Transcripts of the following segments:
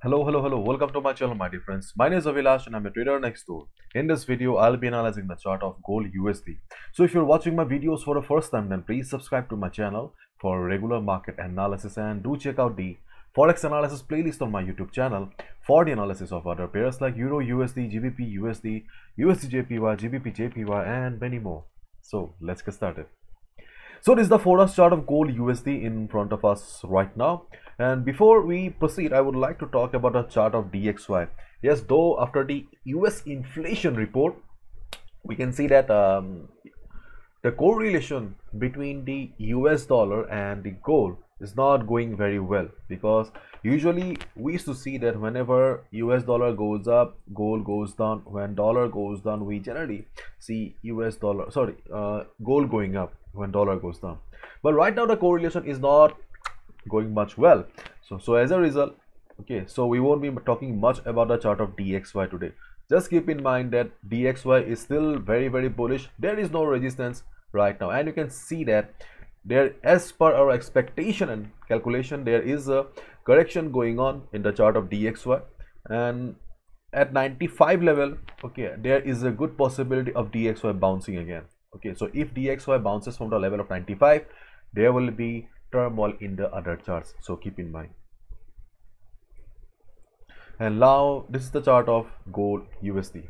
Hello. Welcome to my channel, my dear friends. My name is Avilash and I'm a trader next door. In this video, I'll be analyzing the chart of gold USD. So if you're watching my videos for the first time, then please subscribe to my channel for regular market analysis and do check out the Forex analysis playlist on my YouTube channel for the analysis of other pairs like Euro USD, GBP USD, USD JPY, GBP JPY and many more. So let's get started. So this is the Forex chart of gold USD in front of us right now. And before we proceed, I would like to talk about a chart of DXY. Yes, though after the US inflation report, we can see that the correlation between the US dollar and the gold is not going very well, because usually we used to see that whenever US dollar goes up, gold goes down. When dollar goes down, we generally see gold going up when dollar goes down. But right now the correlation is not going much well. So as a result, okay, so we won't be talking much about the chart of DXY today. Just keep in mind that DXY is still very bullish. There is no resistance right now, and you can see that there, as per our expectation and calculation, there is a correction going on in the chart of DXY, and at 95 level, okay, there is a good possibility of DXY bouncing again. Okay, so if DXY bounces from the level of 95, there will be turmoil in the other charts, so keep in mind. And now this is the chart of gold USD.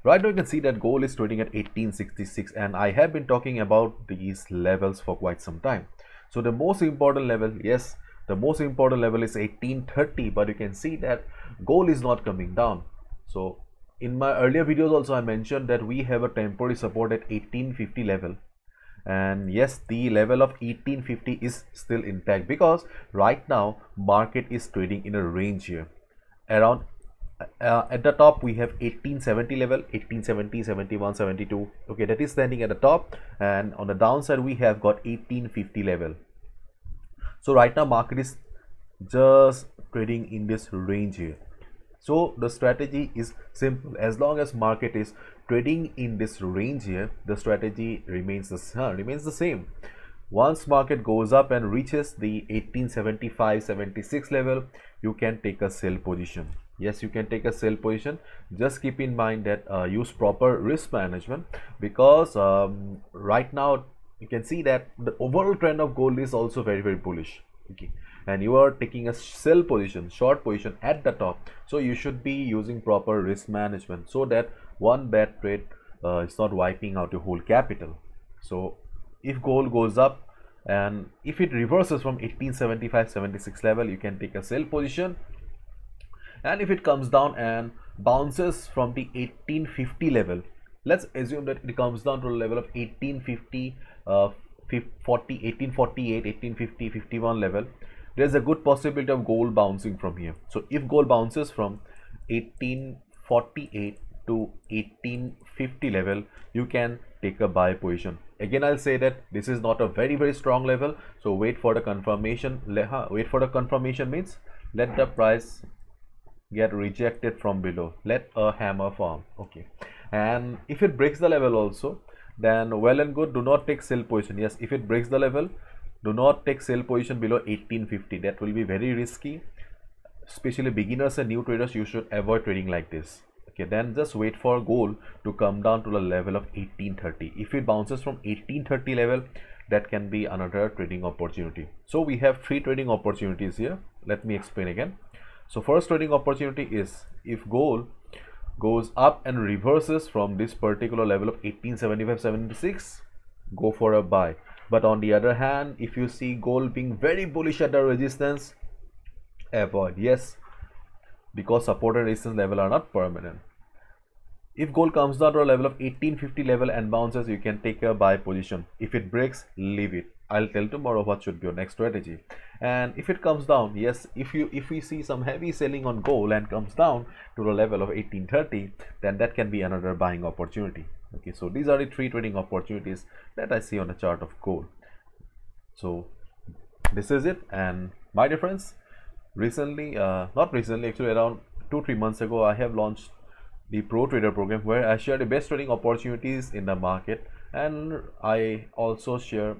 Right now you can see that gold is trading at 1866, and I have been talking about these levels for quite some time. So the most important level, yes, the most important level is 1830, but you can see that gold is not coming down. So in my earlier videos also I mentioned that we have a temporary support at 1850 level, and yes, the level of 1850 is still intact, because right now market is trading in a range here around at the top we have 1870 level, 1870, 71, 72. Okay, that is standing at the top, and on the downside we have got 1850 level. So right now market is just trading in this range here. So the strategy is simple. As long as market is trading in this range here, the strategy remains the same. Once market goes up and reaches the 1875-76 level, you can take a sell position. Yes, you can take a sell position. Just keep in mind that use proper risk management, because right now you can see that the overall trend of gold is also very bullish. Okay, and you are taking a sell position, short position at the top, so you should be using proper risk management so that one bad trade is not wiping out your whole capital. So if gold goes up and if it reverses from 1875-76 level, you can take a sell position, and if it comes down and bounces from the 1850 level, let's assume that it comes down to a level of 1850 1848, 1850, 51 level, there's a good possibility of gold bouncing from here. So if gold bounces from 1848 to 1850 level, you can take a buy position. Again, I'll say that this is not a very strong level, so wait for the confirmation. Wait for the confirmation means let the price get rejected from below, let a hammer form. Okay, and if it breaks the level also, then well and good, do not take sell position. Yes, if it breaks the level, do not take sell position below 1850. That will be very risky, especially beginners and new traders. You should avoid trading like this. Okay, then just wait for gold to come down to the level of 1830. If it bounces from 1830 level, that can be another trading opportunity. So we have three trading opportunities here. Let me explain again. So first trading opportunity is if gold goes up and reverses from this particular level of 1875-76, go for a buy. But on the other hand, if you see gold being very bullish at the resistance, avoid. Yes, because support and resistance level are not permanent. If gold comes down to a level of 1850 level and bounces, you can take a buy position. If it breaks, leave it. I'll tell tomorrow what should be your next strategy. And if it comes down, yes, if we see some heavy selling on gold and comes down to the level of 1830, then that can be another buying opportunity. Okay, so these are the three trading opportunities that I see on the chart of gold. So this is it. And my dear friends, recently, not recently, actually around 2-3 months ago, I have launched the Pro Trader program, where I share the best trading opportunities in the market, and I also share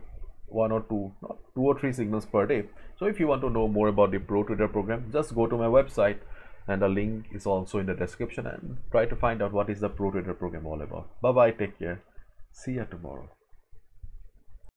one or two, not two or three signals per day. So if you want to know more about the Pro Trader program, just go to my website, and the link is also in the description, and try to find out what is the Pro Trader program all about. Bye bye, take care, see you tomorrow.